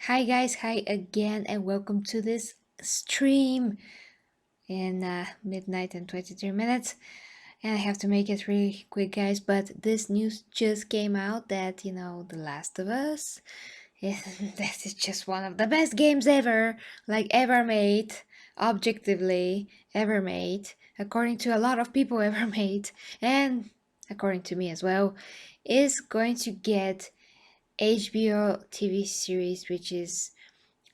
Hi guys, hi again, and welcome to this stream in midnight and 23 minutes. And I have to make it really quick, guys, but this news just came out that, The Last of Us, that is just one of the best games ever, like ever made, objectively ever made, according to a lot of people ever made, and according to me as well, is going to get HBO TV series, which is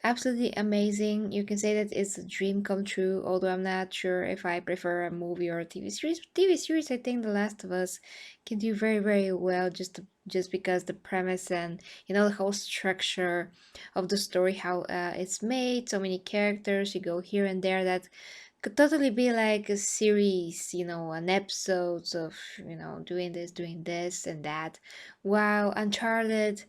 absolutely amazing. You can say that it's a dream come true, although I'm not sure if I prefer a movie or a TV series. TV series, I think The Last of Us can do very, very well just because the premise and the whole structure of the story, how it's made, so many characters, you go here and there, that could totally be like a series, an episodes of, doing this and that. While Uncharted,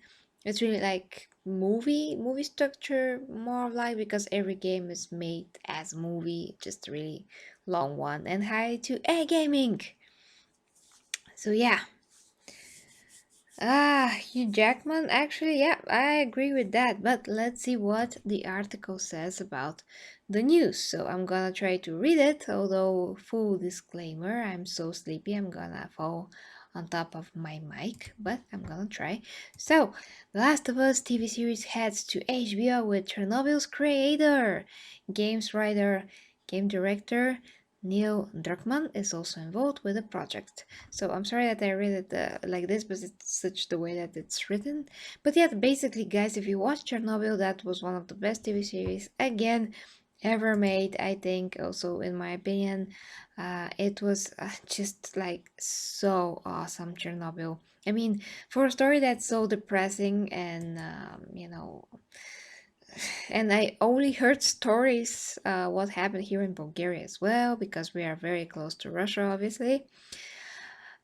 it's really like movie structure, more like, because every game is made as movie, just a really long one. And hi to A Gaming. So yeah. Hugh Jackman, actually, yeah, I agree with that. But let's see what the article says about the news. So I'm gonna try to read it, although full disclaimer, I'm so sleepy I'm gonna fall on top of my mic, but I'm gonna try. So, The Last of Us TV series heads to HBO with Chernobyl's creator, games writer, game director Neil Druckmann is also involved with the project. So I'm sorry that I read it like this, but it's such the way that it's written. But yeah, basically, guys, if you watch Chernobyl, that was one of the best TV series again ever made. I think, also in my opinion, it was just like so awesome. Chernobyl. I mean, for a story that's so depressing and and I only heard stories what happened here in Bulgaria as well, because we are very close to Russia, obviously.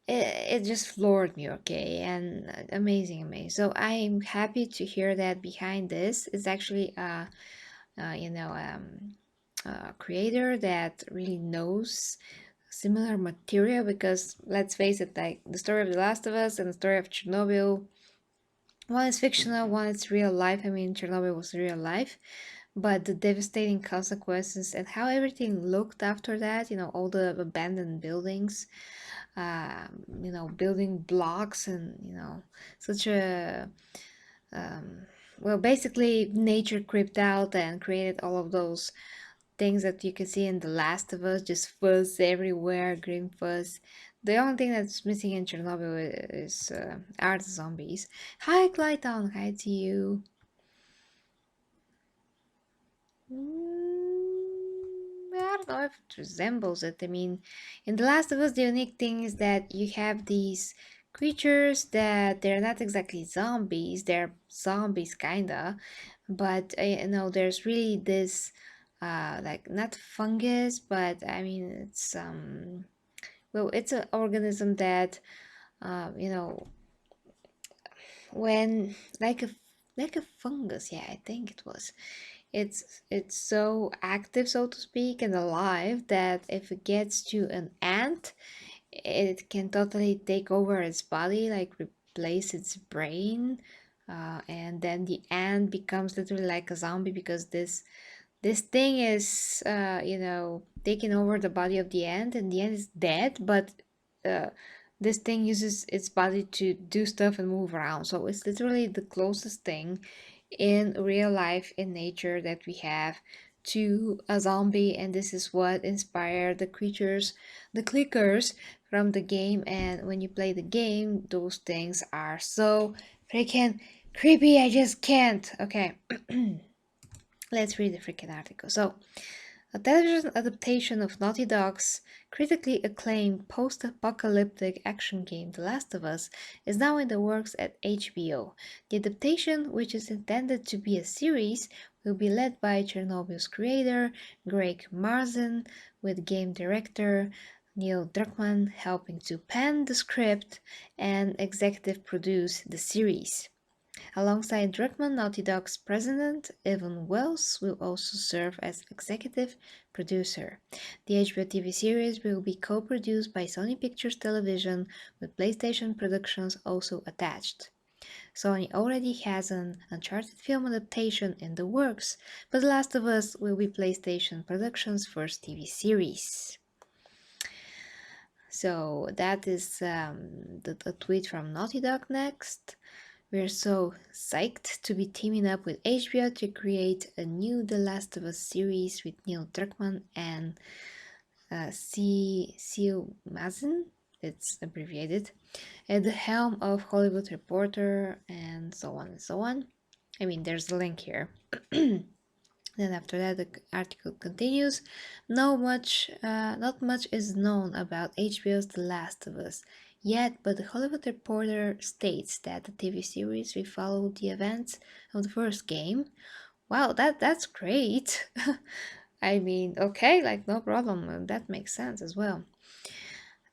It just floored me, okay, and amazing. So I'm happy to hear that behind this is actually a creator that really knows similar material, because let's face it, like the story of The Last of Us and the story of Chernobyl, one is fictional, one is real life. I mean, Chernobyl was real life, but the devastating consequences and how everything looked after that, all the abandoned buildings, building blocks, and such a well, basically nature creeped out and created all of those things that you can see in The Last of Us, just fuzz everywhere, green fuzz. The only thing that's missing in Chernobyl is are the zombies. Hi Clayton, hi to you. I don't know if it resembles it. I mean, in The Last of Us, the unique thing is that you have these creatures that they're not exactly zombies. They're zombies, kinda, but there's really this, like, not fungus, but I mean, it's well, it's an organism that, you know, when like a fungus, yeah, I think it was. It's so active, so to speak, and alive, that if it gets to an ant, it can totally take over its body, like replace its brain, and then the ant becomes literally like a zombie, because this thing is taking over the body of the ant, and the ant is dead, but uh, this thing uses its body to do stuff and move around. So it's literally the closest thing in real life, in nature, that we have to a zombie, and this is what inspired the creatures, the clickers from the game. And when you play the game, those things are so freaking creepy, I just can't. Okay. Let's read the freaking article. So, a television adaptation of Naughty Dog's critically acclaimed post-apocalyptic action game The Last of Us is now in the works at HBO. The adaptation, which is intended to be a series, will be led by Chernobyl's creator Greg Marzin, with game director Neil Druckmann helping to pen the script and executive produce the series. Alongside Druckmann, Naughty Dog's president, Evan Wells, will also serve as executive producer. The HBO TV series will be co-produced by Sony Pictures Television, with PlayStation Productions also attached. Sony already has an Uncharted film adaptation in the works, but The Last of Us will be PlayStation Productions' first TV series. So that is the tweet from Naughty Dog next. We're so psyched to be teaming up with HBO to create a new The Last of Us series with Neil Druckmann and Mazin, it's abbreviated, at the helm of Hollywood Reporter, and so on and so on. I mean, there's a link here. Then after that, the article continues. Not much is known about HBO's The Last of Us yet, but the Hollywood Reporter states that the TV series will follow the events of the first game. Wow, that's great. I mean, okay, like no problem. That makes sense as well.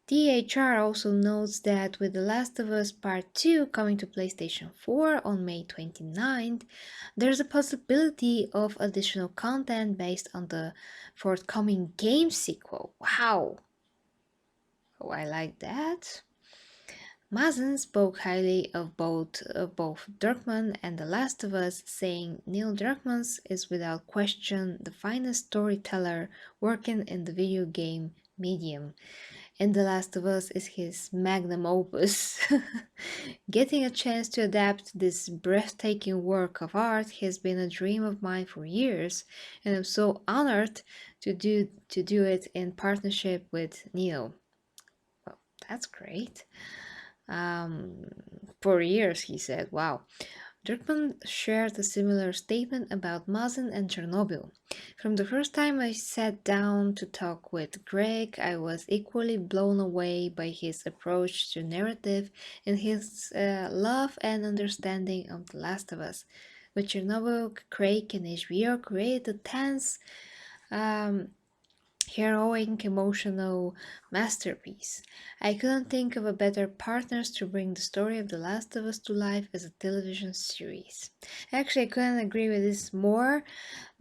DHR also notes that with The Last of Us Part 2 coming to PlayStation 4 on May 29th, there's a possibility of additional content based on the forthcoming game sequel. Wow! Oh, I like that. Mazin spoke highly of both Druckmann and The Last of Us, saying Neil Druckmann is without question the finest storyteller working in the video game medium, and The Last of Us is his magnum opus. Getting a chance to adapt this breathtaking work of art has been a dream of mine for years, and I'm so honored to do it in partnership with Neil. Well, that's great. For years, he said. Wow. Druckmann shared a similar statement about Mazin and Chernobyl. From the first time I sat down to talk with Greg, I was equally blown away by his approach to narrative and his love and understanding of The Last of Us. With Chernobyl, Craig and HBO created a tense, heroic, emotional masterpiece. I couldn't think of a better partners to bring the story of The Last of Us to life as a television series. Actually, I couldn't agree with this more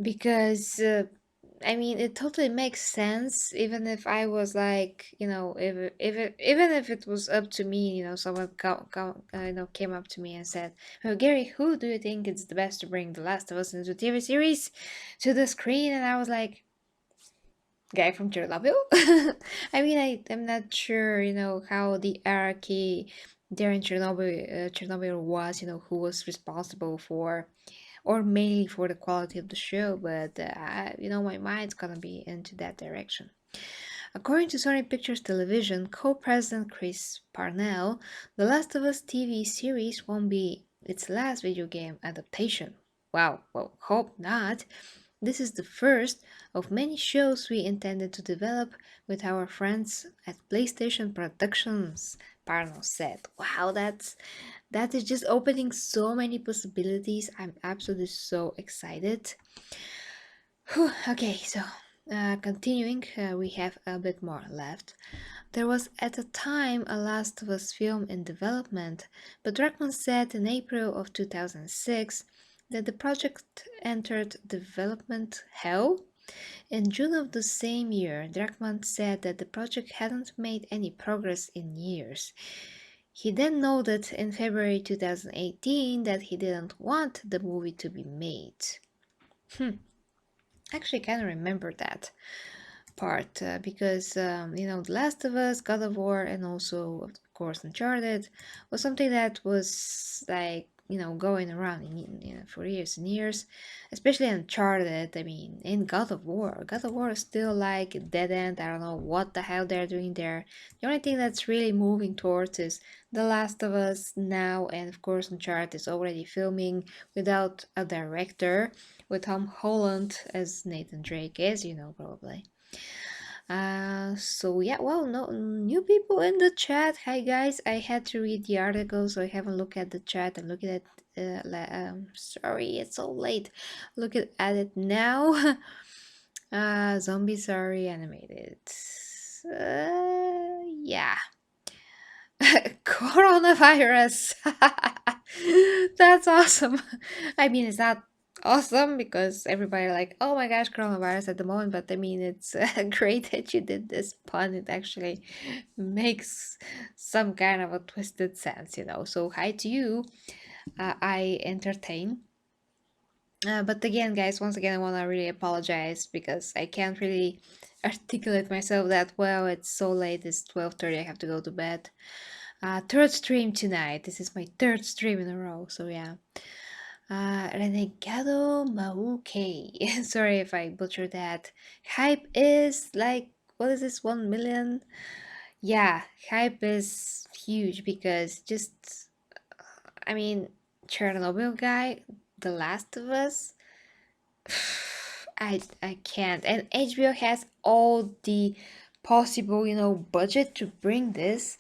because I mean it totally makes sense. Even if I was like, even if it was up to me, someone came up to me and said, "Well, Gary, who do you think is the best to bring The Last of Us into TV series to the screen?" And I was like, guy from Chernobyl. I mean, I'm not sure, how the hierarchy there in Chernobyl was, who was responsible for, or mainly for the quality of the show, but my mind's gonna be into that direction. According to Sony Pictures Television co-president Chris Parnell, The Last of Us TV series won't be its last video game adaptation. Wow, well, hope not. This is the first of many shows we intended to develop with our friends at PlayStation Productions, Parnell said. Wow, that is just opening so many possibilities. I'm absolutely so excited. Whew, okay, so continuing, we have a bit more left. There was at the time a Last of Us film in development, but Druckmann said in April of 2006 that the project entered development hell. In June of the same year, Druckmann said that the project hadn't made any progress in years. He then noted in February 2018 that he didn't want the movie to be made. Actually, I kind of remember that part because The Last of Us, God of War, and also of course Uncharted was something that was like going around for years and years, especially Uncharted. I mean, in God of War is still like a dead end. I don't know what the hell they're doing there. The only thing that's really moving towards is The Last of Us now, and of course Uncharted is already filming without a director, with Tom Holland as Nathan Drake, as you know probably. So yeah, well, no new people in the chat. Hi guys, I had to read the article, so I haven't looked at the chat. I'm looking at sorry, it's so late. Look at it now. Zombies are reanimated. Yeah. Coronavirus. That's awesome. I mean, it's not awesome because everybody like, oh my gosh, coronavirus at the moment, but I mean, it's great that you did this pun. It actually makes some kind of a twisted sense. So hi to you. I entertain. But again, guys, once again, I want to really apologize because I can't really articulate myself that well. It's so late. It's 12:30. I have to go to bed. Third stream tonight. This is my third stream in a row. So yeah. Renegado Mauke. Sorry if I butchered that. Hype is like, what is this? 1 million? Yeah, hype is huge because just, I mean, Chernobyl guy, The Last of Us. I can't. And HBO has all the possible, budget to bring this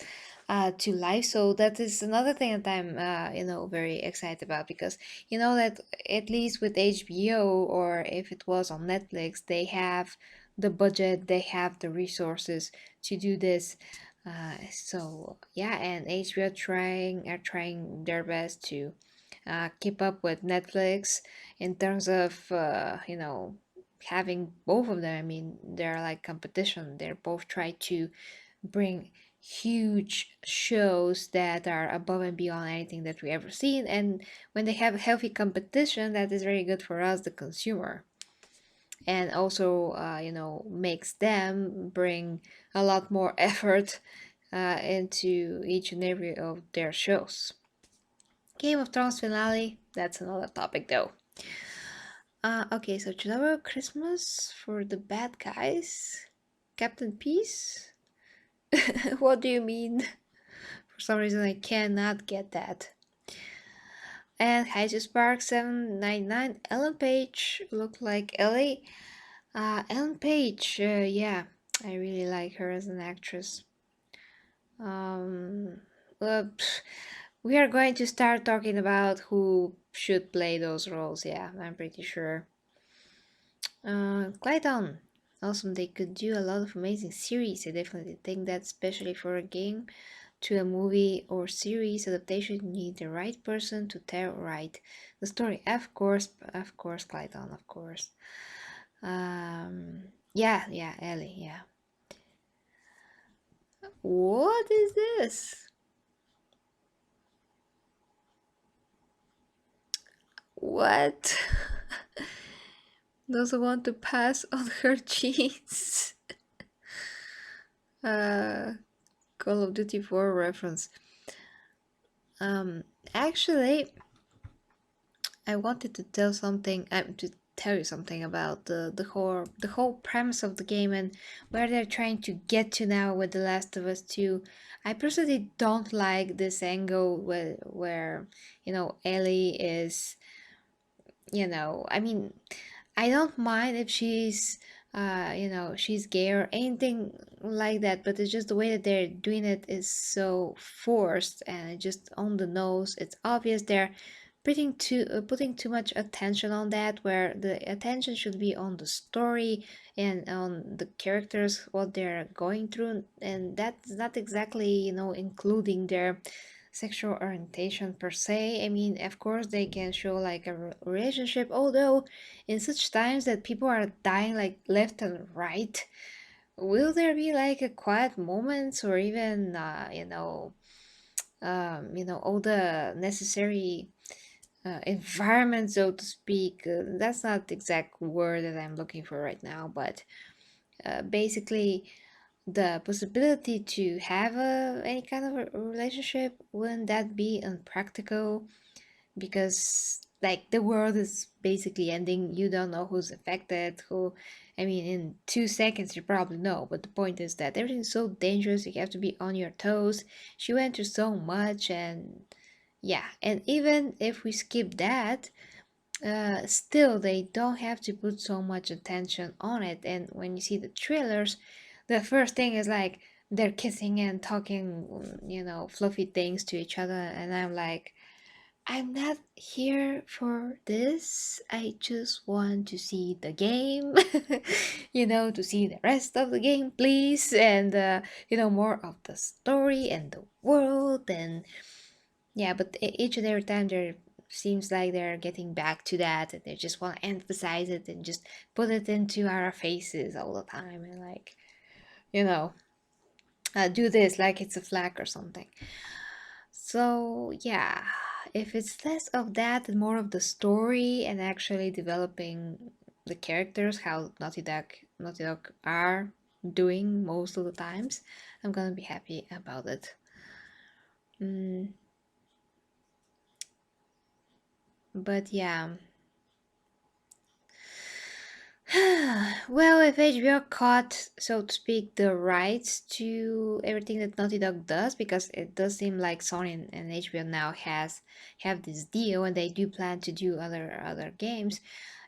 to life. So that is another thing that I'm, very excited about because you know that at least with HBO or if it was on Netflix, they have the budget, they have the resources to do this. So yeah, and HBO are trying their best to keep up with Netflix in terms of having both of them. I mean, they're like competition. They're both try to bring huge shows that are above and beyond anything that we ever seen. And when they have healthy competition, that is very good for us, the consumer, and also makes them bring a lot more effort into each and every of their shows. Game of Thrones finale, that's another topic though. Okay, so Chernobyl Christmas for the bad guys? Captain Peace? What do you mean? For some reason I cannot get that. And Hyde Spark 799, Ellen Page, look like Ellie. Ellen Page, yeah, I really like her as an actress. Um, we are going to start talking about who should play those roles, yeah, I'm pretty sure. Clayton. Awesome, they could do a lot of amazing series. I definitely think that, especially for a game to a movie or series adaptation, you need the right person to tell right the story. Of course, Clayton, of course. Yeah, Ellie, yeah. What is this? What? Doesn't want to pass on her genes. uh, Call of Duty 4 reference. Um, Actually, I wanted to tell you something about the whole premise of the game and where they're trying to get to now with The Last of Us 2. I personally don't like this angle where Ellie is, I mean, I don't mind if she's gay or anything like that, but it's just the way that they're doing it is so forced and just on the nose. It's obvious they're putting too much attention on that, where the attention should be on the story and on the characters, what they're going through, and that's not exactly, including their sexual orientation per se. I mean, of course, they can show like a relationship, although in such times that people are dying like left and right, will there be like a quiet moments or even all the necessary environment, so to speak? That's not the exact word that I'm looking for right now, but basically the possibility to have any kind of a relationship, wouldn't that be unpractical? Because like the world is basically ending, you don't know who's affected, who, I mean, in 2 seconds you probably know, but the point is that everything's so dangerous, you have to be on your toes. She went through so much, and yeah, and even if we skip that, still they don't have to put so much attention on it. And when you see the trailers, the first thing is like they're kissing and talking, fluffy things to each other, and I'm like, I'm not here for this. I just want to see the game, to see the rest of the game, please, and more of the story and the world. And yeah, but each and every time there seems like they're getting back to that, and they just want to emphasize it and just put it into our faces all the time, and like, you know, do this like it's a flag or something. So yeah, if it's less of that and more of the story and actually developing the characters, how Naughty Dog are doing most of the times, I'm gonna be happy about it. Mm, but yeah. Well, if HBO caught, so to speak, the rights to everything that Naughty Dog does, because it does seem like Sony and HBO now have this deal, and they do plan to do other games.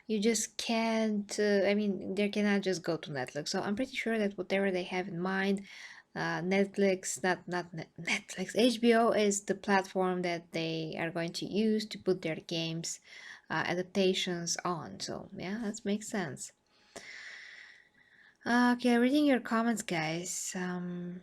You just can't. I mean, they cannot just go to Netflix. So I'm pretty sure that whatever they have in mind, Netflix, Netflix, HBO is the platform that they are going to use to put their games adaptations on. So yeah, that makes sense. Okay, reading your comments, guys. Yeah,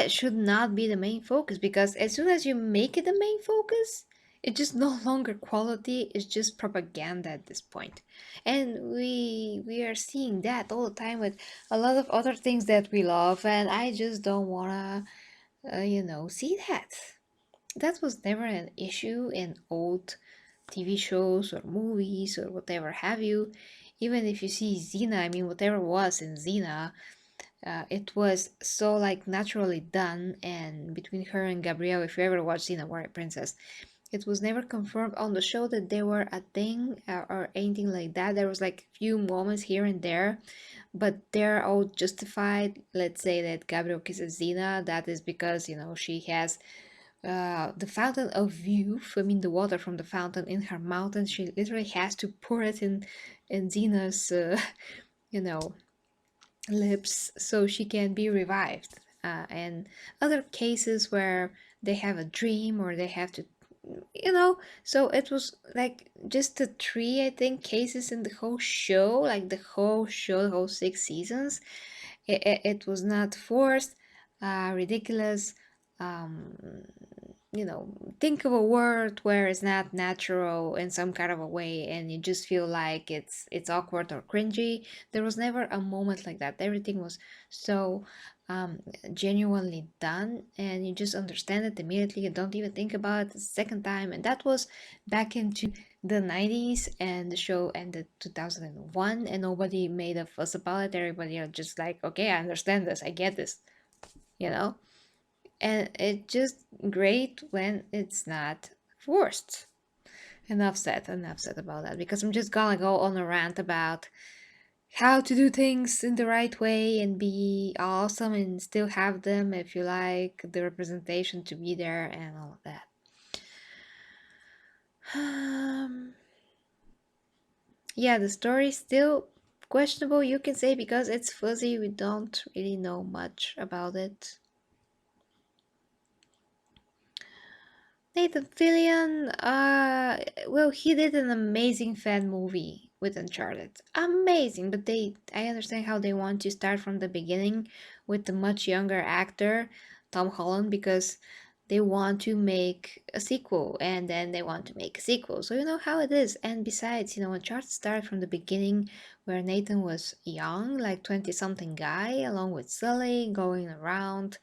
it should not be the main focus, because as soon as you make it the main focus, it's just no longer quality, it's just propaganda at this point. And we are seeing that all the time with a lot of other things that we love, and I just don't wanna see that. That was never an issue in old TV shows or movies or whatever have you. Even if you see Xena, I mean, whatever was in Xena, it was so like naturally done. And between her and Gabrielle, if you ever watched Xena Warrior Princess, it was never confirmed on the show that they were a thing or anything like that. There was like few moments here and there, but they're all justified. Let's say that Gabrielle kisses Xena, that is because she has the fountain of youth, I mean the water from the fountain, in her mouth, and she literally has to pour it in Xena's you know lips so she can be revived. And other cases where they have a dream or they have to, so it was like just the three, I think, cases in the whole show, like the whole 6 seasons. It was not forced, ridiculous. um think of a word where it's not natural in some kind of a way, and you just feel like it's awkward or cringy. There was never a moment like that. Everything was so genuinely done, and you just understand it immediately. You don't even think about it the second time. And that was back into the 90s, and the show ended 2001, and nobody made a fuss about it. Everybody are just like, okay, I understand this, I get this, you know and it's just great when it's not forced. Enough said about that, because I'm just gonna go on a rant about how to do things in the right way and be awesome and still have them if you like the representation to be there and all of that. Yeah, the story is still questionable, you can say, because it's fuzzy. We don't really know much about it. Nathan Fillion, well, he did an amazing fan movie with Uncharted. Amazing, but I understand how they want to start from the beginning with the much younger actor, Tom Holland, because they want to make a sequel, and then they want to make a sequel. So you know how it is. And besides, Uncharted started from the beginning where Nathan was young, like 20-something guy, along with Sully, going around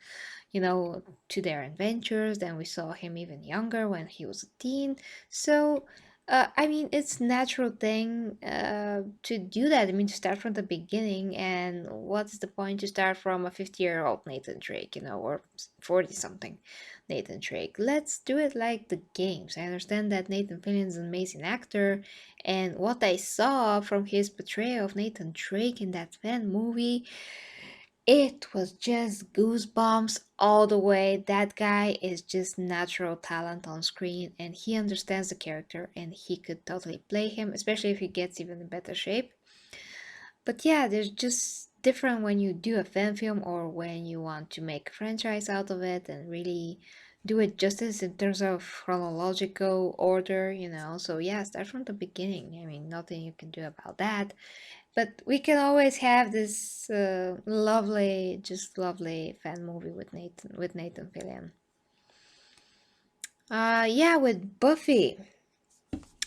to their adventures. Then we saw him even younger when he was a teen. So, I mean, it's natural thing to do that. I mean, to start from the beginning. And what's the point to start from a 50-year-old Nathan Drake, or 40-something Nathan Drake? Let's do it like the games. I understand that Nathan Fillion is an amazing actor, and what I saw from his portrayal of Nathan Drake in that fan movie, it was just goosebumps all the way. That guy is just natural talent on screen, and he understands the character, and he could totally play him, especially if he gets even in better shape. But yeah, there's just different when you do a fan film or when you want to make a franchise out of it and really do it justice in terms of chronological order. So yeah, start from the beginning. I mean, nothing you can do about that. But we can always have this lovely, just lovely fan movie with Nathan Fillion. Yeah, with Buffy.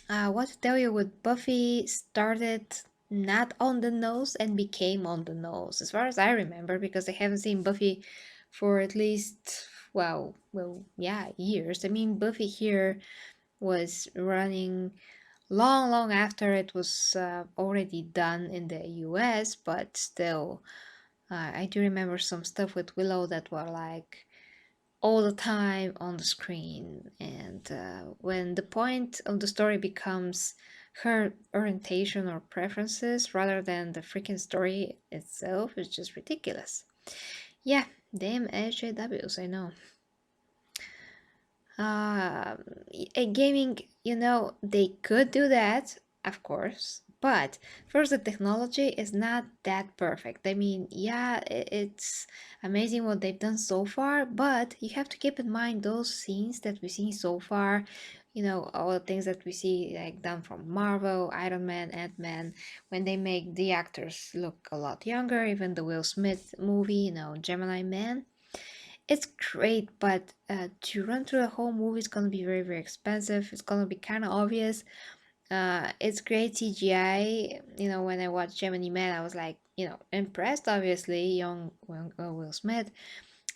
What to tell you, with Buffy started not on the nose and became on the nose, as far as I remember, because I haven't seen Buffy for at least, yeah, years. I mean, Buffy here was running long after it was already done in the US, but still, I do remember some stuff with Willow that were like all the time on the screen. And when the point of the story becomes her orientation or preferences rather than the freaking story itself, it's just ridiculous. Yeah, damn SJWs, I know. Uh, Gaming, they could do that, of course, but first, the technology is not that perfect. I mean, yeah, it's amazing what they've done so far, but you have to keep in mind those scenes that we've seen so far. All the things that we see like done from Marvel, Iron Man, Ant-Man, when they make the actors look a lot younger, even the Will Smith movie, Gemini Man. It's great, but to run through the whole movie is gonna be very, very expensive. It's gonna be kind of obvious. It's great CGI. When I watched Gemini Man, I was like, impressed. Obviously, young Will Smith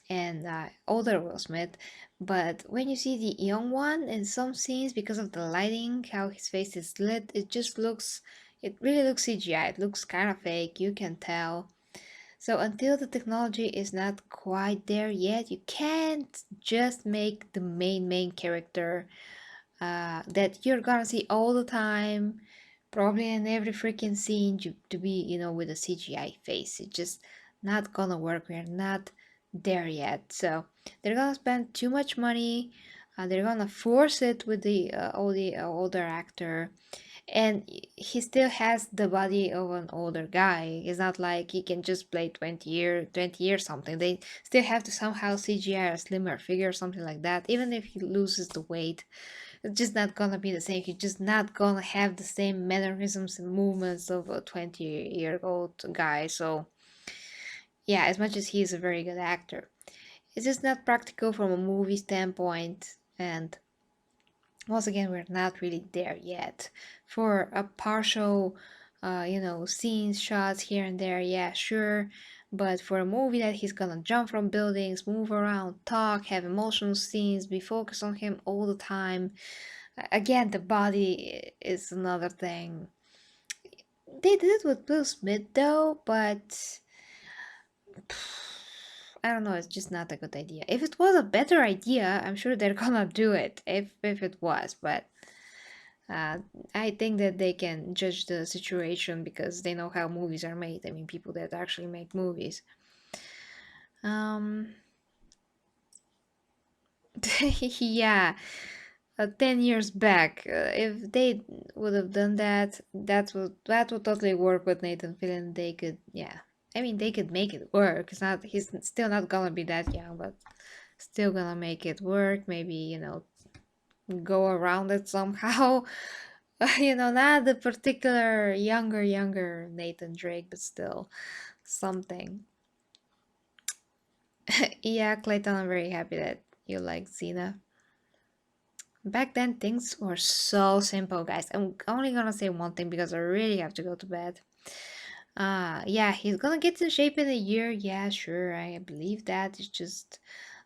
and older Will Smith. But when you see the young one in some scenes, because of the lighting, how his face is lit, it really looks CGI. It looks kind of fake. You can tell. So until the technology is not quite there yet, you can't just make the main character that you're gonna see all the time, probably in every freaking scene, to be, with a CGI face. It's just not gonna work. We're not there yet. So they're gonna spend too much money. They're gonna force it with the older actor, and he still has the body of an older guy. It's not like he can just play 20 years something. They still have to somehow CGI a slimmer figure or something like that. Even if he loses the weight, it's just not gonna be the same. He's just not gonna have the same mannerisms and movements of a 20-year-old guy. So yeah, as much as he's a very good actor, it's just not practical from a movie standpoint. And once again, we're not really there yet. For a partial, scenes, shots here and there, yeah, sure. But for a movie that he's gonna jump from buildings, move around, talk, have emotional scenes, be focused on him all the time. Again, the body is another thing. They did it with Will Smith though, but I don't know, it's just not a good idea. If it was a better idea, I'm sure they're gonna do it. If it was, but Uh, I think that they can judge the situation because they know how movies are made. I mean, people that actually make movies. Um, yeah, 10 years back, if they would have done that, that would totally work with Nathan Fillion. They could, yeah. I mean, they could make it work. He's still not gonna be that young, but still gonna make it work. Maybe, go around it somehow. Not the particular younger Nathan Drake, but still something. Yeah, Clayton, I'm very happy that you like Xena. Back then, things were so simple, guys. I'm only gonna say one thing because I really have to go to bed. Yeah, he's gonna get in shape in a year. Yeah, sure, I believe that. It's just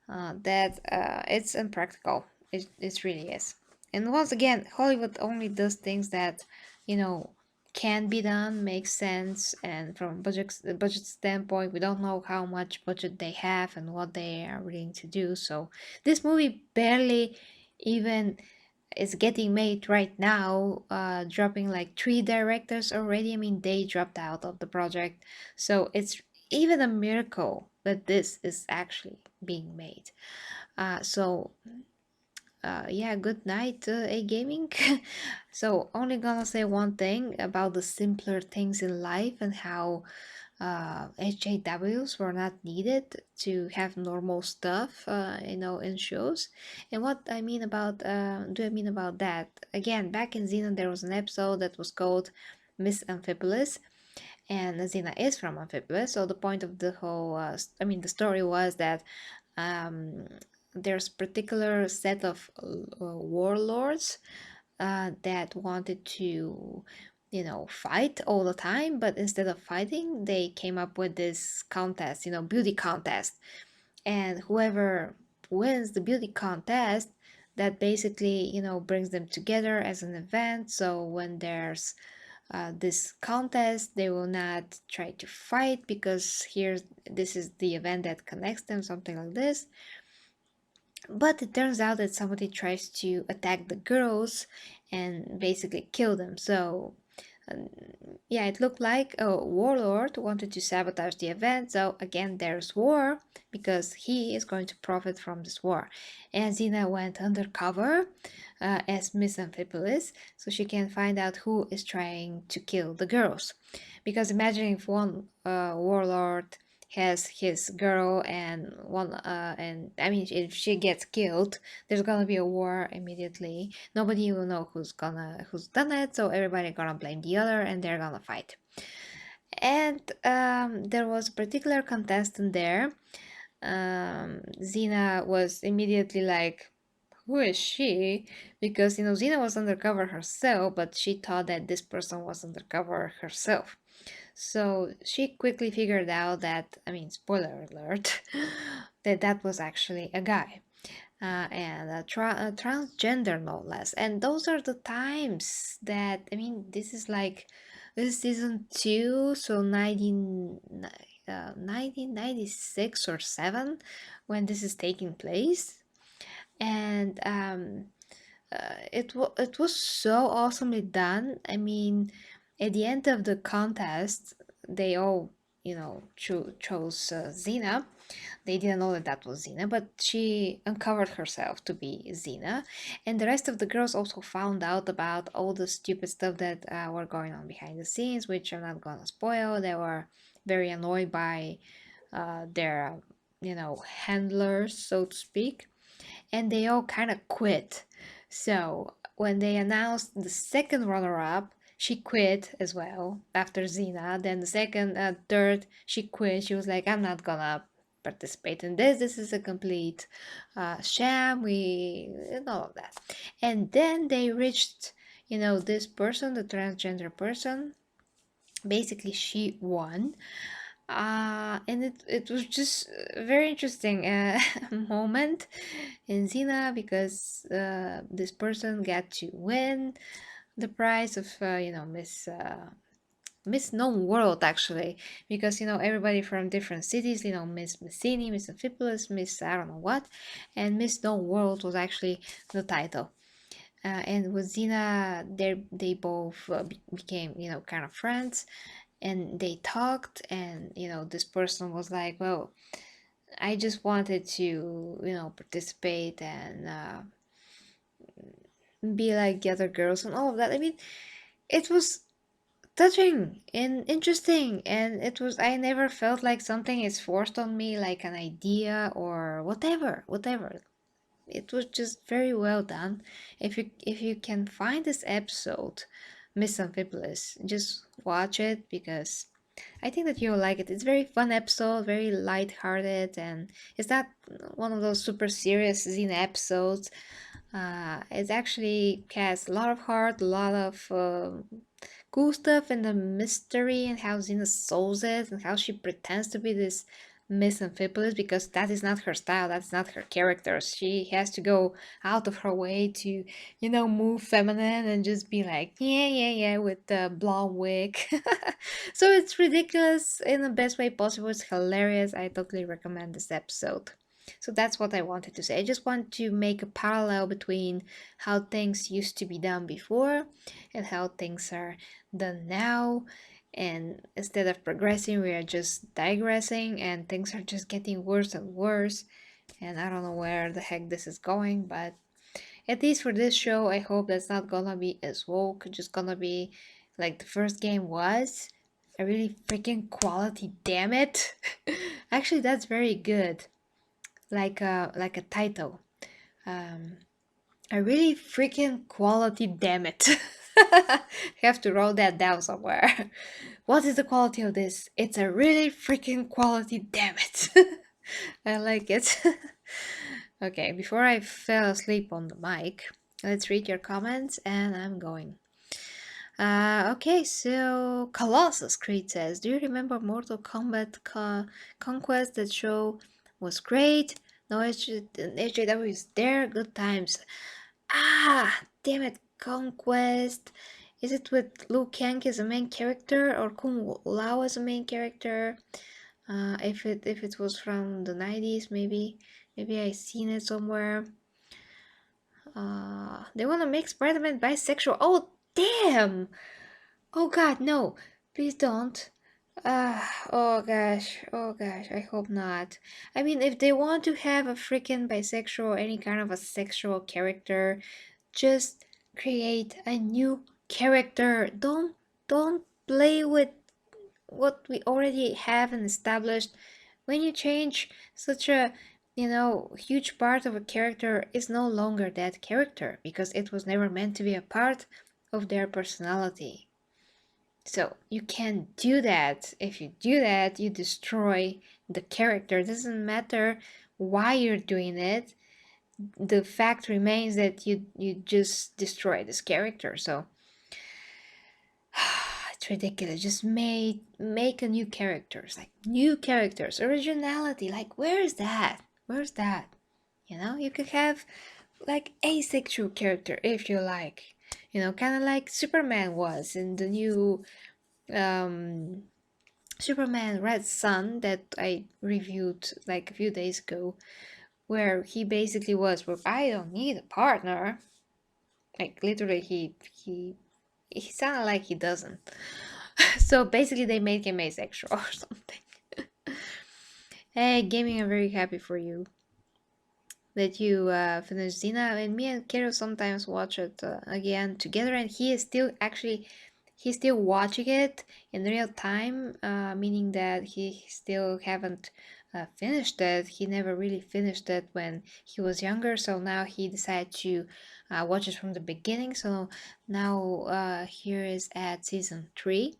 that it's impractical. It really is. And once again, Hollywood only does things that, you know, can be done, makes sense, and from budget standpoint, we don't know how much budget they have and what they are willing to do. So this movie barely even is getting made right now, dropping like 3 directors already. I mean, they dropped out of the project, so it's even a miracle that this is actually being made. So yeah, good night, a gaming. So only gonna say one thing about the simpler things in life and how SJWs were not needed to have normal stuff, in shows. And what I mean about, do I mean about that? Again, back in Xena, there was an episode that was called Miss Amphipolis, and Xena is from Amphipolis. So the point of the whole, the story was that um, there's a particular set of warlords that wanted to, fight all the time, but instead of fighting, they came up with this contest, beauty contest. and whoever wins the beauty contest, that basically, brings them together as an event. So when there's this contest, they will not try to fight because this is the event that connects them, something like this. But it turns out that somebody tries to attack the girls and basically kill them. So um, yeah, it looked like a warlord wanted to sabotage the event. So again, there's war because he is going to profit from this war. And Xena went undercover as Miss Amphipolis so she can find out who is trying to kill the girls. Because imagine if one warlord has his girl and I mean, if she gets killed, there's gonna be a war immediately. Nobody will know who's done it, so everybody gonna blame the other and they're gonna fight. And there was a particular contestant there. Xena was immediately like, who is she? Because Xena was undercover herself, but she thought that this person was undercover herself. So she quickly figured out that, I mean, spoiler alert, that was actually a guy. And a transgender, no less. And those are the times that, I mean, this is season 2, so 1996 or 7 when this is taking place. And it was so awesomely done. I mean, at the end of the contest, they all, chose Xena. They didn't know that was Xena, but she uncovered herself to be Xena. And the rest of the girls also found out about all the stupid stuff that were going on behind the scenes, which I'm not gonna spoil. They were very annoyed by their, handlers, so to speak, and they all kind of quit. So when they announced the second runner-up, she quit as well after Xena. Then the second, third, she quit. She was like, "I'm not gonna participate in this. This is a complete sham. And all of that." And then they reached, this person, the transgender person. Basically, she won, and it was just a very interesting moment in Xena because this person got to win the prize of Miss Known World, actually, because everybody from different cities, Miss Messini, Miss Amphipolis, Miss I don't know what, and Miss Known World was actually the title. And with Xena, they both became kind of friends, and they talked, and this person was like, well, I just wanted to participate and be like the other girls and all of that. I mean, it was touching and interesting, and I never felt like something is forced on me, like an idea or whatever. It was just very well done. If you can find this episode, Miss Amphipolis, just watch it because I think that you'll like it. It's a very fun episode, very light-hearted, and it's not one of those super serious Xena episodes. It actually has a lot of heart, a lot of cool stuff, and the mystery and how Xena solves it, and how she pretends to be this Miss Amphipolis because that is not her style, that's not her character. She has to go out of her way to, move feminine and just be like, yeah, yeah, yeah, with the blonde wig. So it's ridiculous in the best way possible. It's hilarious. I totally recommend this episode. So that's what I wanted to say. I just want to make a parallel between how things used to be done before and how things are done now. And instead of progressing, we are just digressing, and things are just getting worse and worse. And I don't know where the heck this is going, but at least for this show, I hope that's not gonna be as woke, just gonna be like the first game was. A really freaking quality, damn it. Actually, that's very good. Like a title. Um, a really freaking quality, damn it. Have to write that down somewhere. What is the quality of this? It's a really freaking quality, damn it. I like it. Okay, before I fell asleep on the mic, let's read your comments and I'm going. Okay, so Colossus Creed says, do you remember Mortal Kombat Conquest, that show was great. No, SJW is there. Good times. Damn it, Conquest. Is it with Liu Kang as a main character or Kung Lao as a main character? If it was from the 90s, maybe I seen it somewhere. They wanna make Spider-Man bisexual. Oh damn! Oh god, no! Please don't. Oh gosh, I hope not. I mean, if they want to have a freaking bisexual or any kind of a sexual character, just create a new character. Don't play with what we already have and established. When you change such a huge part of a character, is no longer that character because it was never meant to be a part of their personality. So you can't do that. If you do that, you destroy the character. It doesn't matter why you're doing it. The fact remains that you just destroy this character. So it's ridiculous. Just make a new characters, like new characters, originality. Like where is that? Where's that? You could have like asexual character if you like. Kind of like Superman was in the new Superman Red Sun that I reviewed like a few days ago, where he basically was, well, I don't need a partner. Like literally, he sounded like he doesn't. So basically, they made him asexual or something. Hey, gaming, I'm very happy for you that you finished Xena. And me and Kiro sometimes watch it again together, and he is still actually he's still watching it in real time, meaning that he still haven't finished it. He never really finished it when he was younger, so now he decided to watch it from the beginning. So now here is at season 3.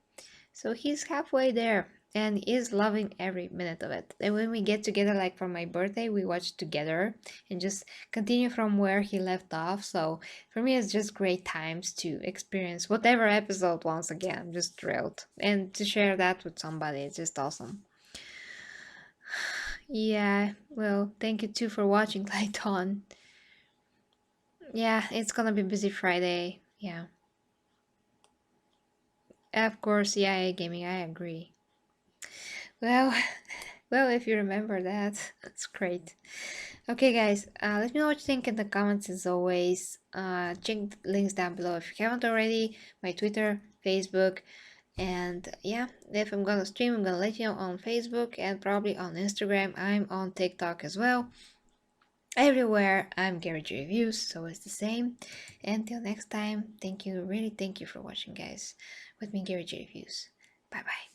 So he's halfway there and is loving every minute of it. And when we get together, like for my birthday, we watch together and just continue from where he left off. So for me, it's just great times to experience whatever episode once again. I'm just thrilled. And to share that with somebody, it's just awesome. Yeah, well, thank you too for watching, Clayton. Yeah, it's gonna be busy Friday. Yeah. Of course, yeah, gaming, I agree. Well, well, if you remember that, that's great. Okay, guys, let me know what you think in the comments as always. Check the links down below if you haven't already. My Twitter, Facebook, and yeah, if I'm gonna stream, I'm gonna let you know on Facebook and probably on Instagram. I'm on TikTok as well. Everywhere, I'm Gary G Reviews, so it's the same. Until next time, thank you, really thank you for watching, guys. With me, Gary G Reviews. Bye bye.